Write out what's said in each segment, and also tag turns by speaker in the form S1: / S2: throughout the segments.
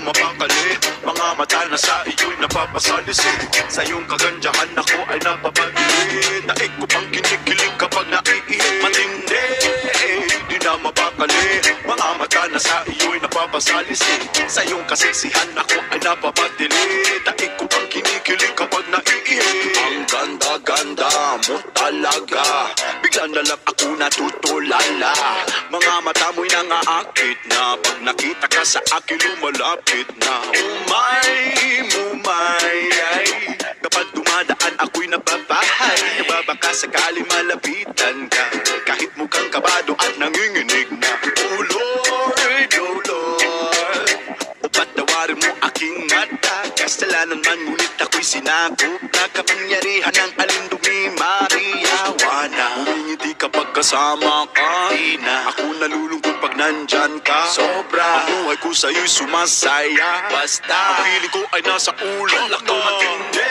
S1: Mapakali, mga mata na sa iyo'y napapasalisin. Sa iyong kagandahan ako ay napapagili. Daig ko pang kinikilig kapag naiihip. Matindi, di na mapakali, mga mata na sa iyo'y napapasalisin. Sa iyong kasisihan ako ay napapatili. Daig ko pang kinikilig kapag naiihip. Ang ganda-ganda mo talaga, bigla na lang ako natutulala. Mga mata mo'y nangaakit na, pag nakita ka sa akin lumalapit na. Umay, ay kapag dumadaan ako'y nababahay. Nababaka sakaling malapitan ka, kahit mukhang kabado at nanginginig na. Oh Lord, oh Lord, o patawarin mo aking mata. Kasalanan man ngunit ako'y sinakop na kapangyarihan ng alindumi Mariawana. Ngumingiti kapag kasama ka, di na ako nalulungkot pag nandyan ka. Sobra, ang buhay ko sa'yo'y sumasaya. Basta ang piling ko ay nasa ulo. Alak ko matindi,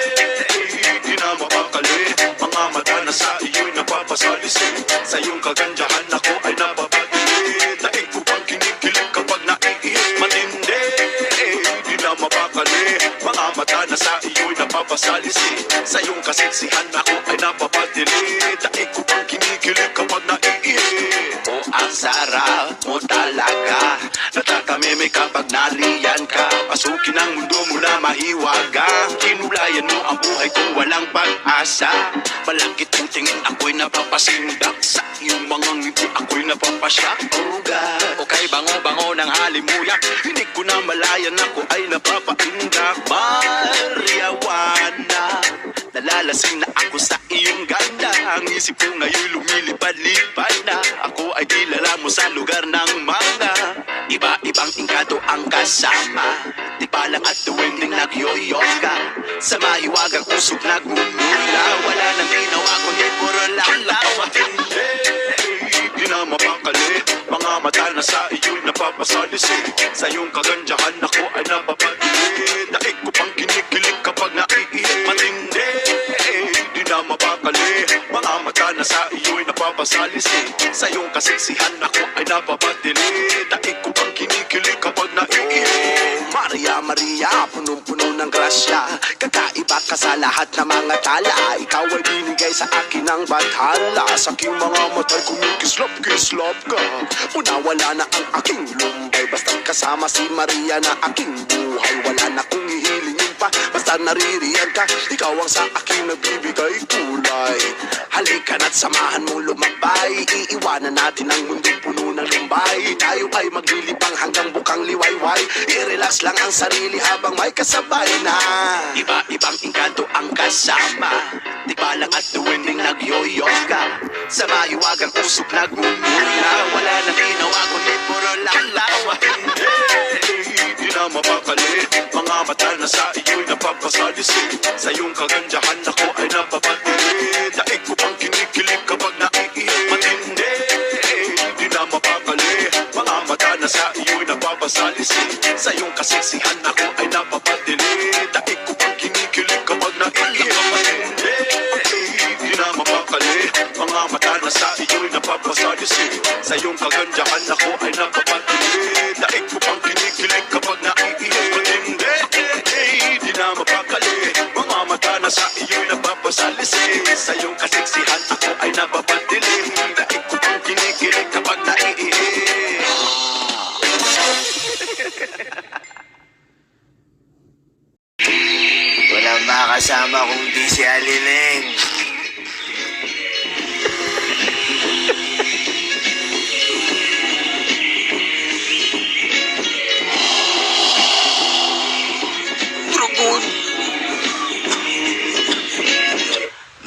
S1: di na mapapagod. mapakali. Mga mata na sa iyo'y napapasalisi. Sa iyong kagandahan ako ay napapatili. Daig ko bang kinikilig kapag naiihip. Matindi, di na mapakali. Mga mata na sa iyo'y napapasalisi. Sa iyong kaseksihan ako ay napapatili. Daig ko bang kinikilig kapag naiihip. O ang sarap mo talaga, natatameme kapag nariyan ka. Pasukin ang mundo mo na mahiwaga. Kinulayan mo ang buhay ko walang pag-asa. Malakit ang tingin ako'y napapasindak. Sa iyong mga ngiti ako'y napapasyak. Oh God, o kay bango-bango ng halimuyak. Hindi ko na malayan ako ay napapaindak. Mariawana, nalalasing na ako sa iyong ganda. Ang isip ko ngayon lumilipad-lipad na. Ako ay kilala mo sa lugar ng mga iba-ibang engkanto ang kasama. Di pa lang at tuwing nagyoyoka. Sa mahiwagang usok nagmumula. Wala nang ginawa kundi puro lang lawa. Di na mapakali. Mga mata na sa iyo'y napapasalisi. Sa iyong kagandahan ako ay napapatili. Daig ko pang kinikilig kapag naiihip. Matindi, di na mapakali. Mga mata na sa iyo'y napapasalisi. Sa iyong kaseksihan ako ay napapatili. Daig ko pang kinikilig kapag naiihip. Maria, Maria, punong-puno ng grasya. Kakaiba ka sa lahat ng mga tala. Ikaw ay binigay sa akin ng bathala. Sa aking mga mata'y kumikislap-kislap ka. Wala na ang aking lumbay. Basta't kasama si Maria na aking buhay. Wala na kong hihilingin pa. Basta naririyan ka. Ikaw ang sa akin nagbibigay kulay. Halika na't samahan mong lumabay. Iiwanan natin ang mundong puno ng lumbay. Tayo ay maglilibang hanggang bukang liwayway. I-relax lang ang sarili habang may kasabay na. Iba-ibang engkanto ang kasama. Di pa lang at tuwing nagyoyoka. Sa mahiwagang usok nagmumula. Wala nang ginawa kundi puro lang lawa. Di na mapakali. Mga mata na sa iyo'y napapasalisi. Sa iyong kagandahan ako ay napapatili. Daig ko pang kinikilig kapag naiihip. Matindi, di na mapakali. Mga mata na sa iyo'y napapasalisi. Sa iyong kaseksihan ako ay napapatili. Daig ko pang kinikilig kapag naiihip. Matindi, di na mapakali. Mga mata na sa iyo'y napapasalisi. Sa iyong kagandahan ako ay napapatili. Daig ko pang kinikilig kapag naiihip. Matindi, di na mapakali. Mga mata na sa iyo'y napapasalisi. Sa iyong kaseksihan ako ay napapatili. Daig ko pang kinikilig kapag naiihip.
S2: Walang makasama kundi si Aliling.
S1: Dragon!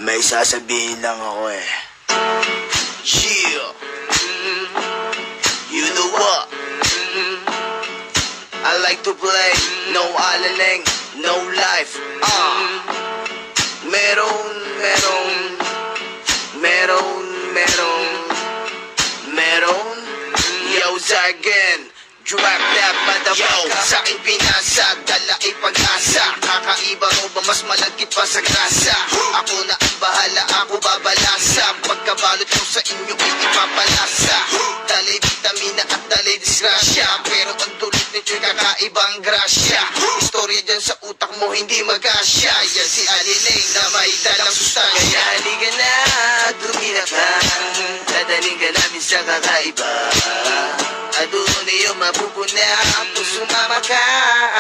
S2: May sasabihin lang ako eh.
S1: Yeah!
S2: You know what? I like to play. No Aliling, no life. Meron. Yo, Zargan. Drop that motherfucker. Sa'kin pinasag, dala ay pag-asa. Kakaiba mo ba mas malagkit pa sa grasa? Ako na ang bahala, ako babalasa. Pagkabalot ko sa inyo ay ipapalasa. Dali vitamina at dali disgrasya. Pero ang tulit nito'y kakaibang grasya. Istorya dyan sa utak mo hindi magkasya. Yan si Aliling na may dalang sustansya. Kaya halika na, tumira ka. Dadaling ka namin sa kakaiba. At doon iyong mapupuna kung sumama ka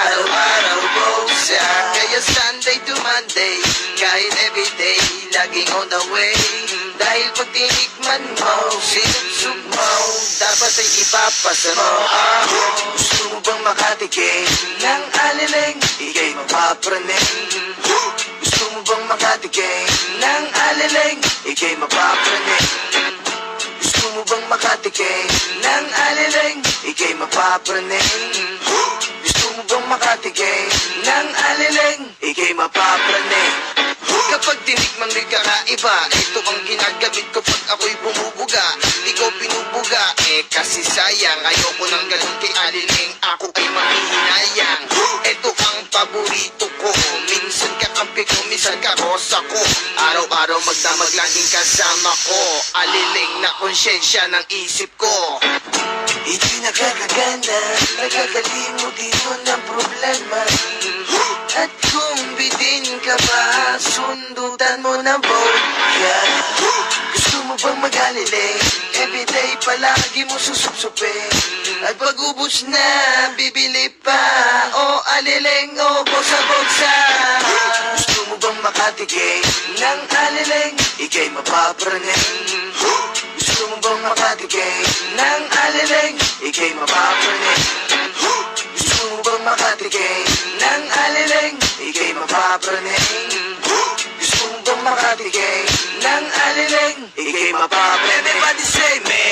S2: araw-araw bosa. Kaya Sunday to Monday, kahit everyday, laging on the way. Dahil pag tinikman mo, sinusog mo, dapat ay ipapasa mo. Gusto mo bang makatikim ng Aliling? Ika'y mapapraning. Gusto mo bang makatikim ng Aliling? Ika'y mapapraning. Gusto mo bang makatikim ng Aliling? Ika'y mapapraning. Gusto mo bang makatikim ng Aliling? Ika'y mapapraning. Kapag tinikman mo'y kakaiba, ito ang ginagamit ko pag ako'y bumubuga. Di ko pinubuga, kasi sayang. Ayoko ng ganun kay Aliling, ako ay mamihinayang. Ito ang paborito ko, minsan kakampi ko, minsan karosa ko. Araw araw magdamag laging kasama ko. Aliling na konsyensya ng isip ko. Ito'y nakakagana, nakakalimot dito ng problema. At kung bitin ka ba, sundutan mo ng vodka. Gusto mo bang mag-aliling? Everyday palagi mo susupsupin. At pag ubos na, bibili pa. O aliling, o boksa-boksa. Gusto mo bang makatikim ng aliling? Ika'y mapapraning. Gusto mo bang makatikim ng aliling? Ika'y mapapraning. Gusto mo bang makatikim ng aliling? Ika'y mapapraning. Gusto mo bang makatikim ng aliling? Ika'y mapapraning. Everybody say me.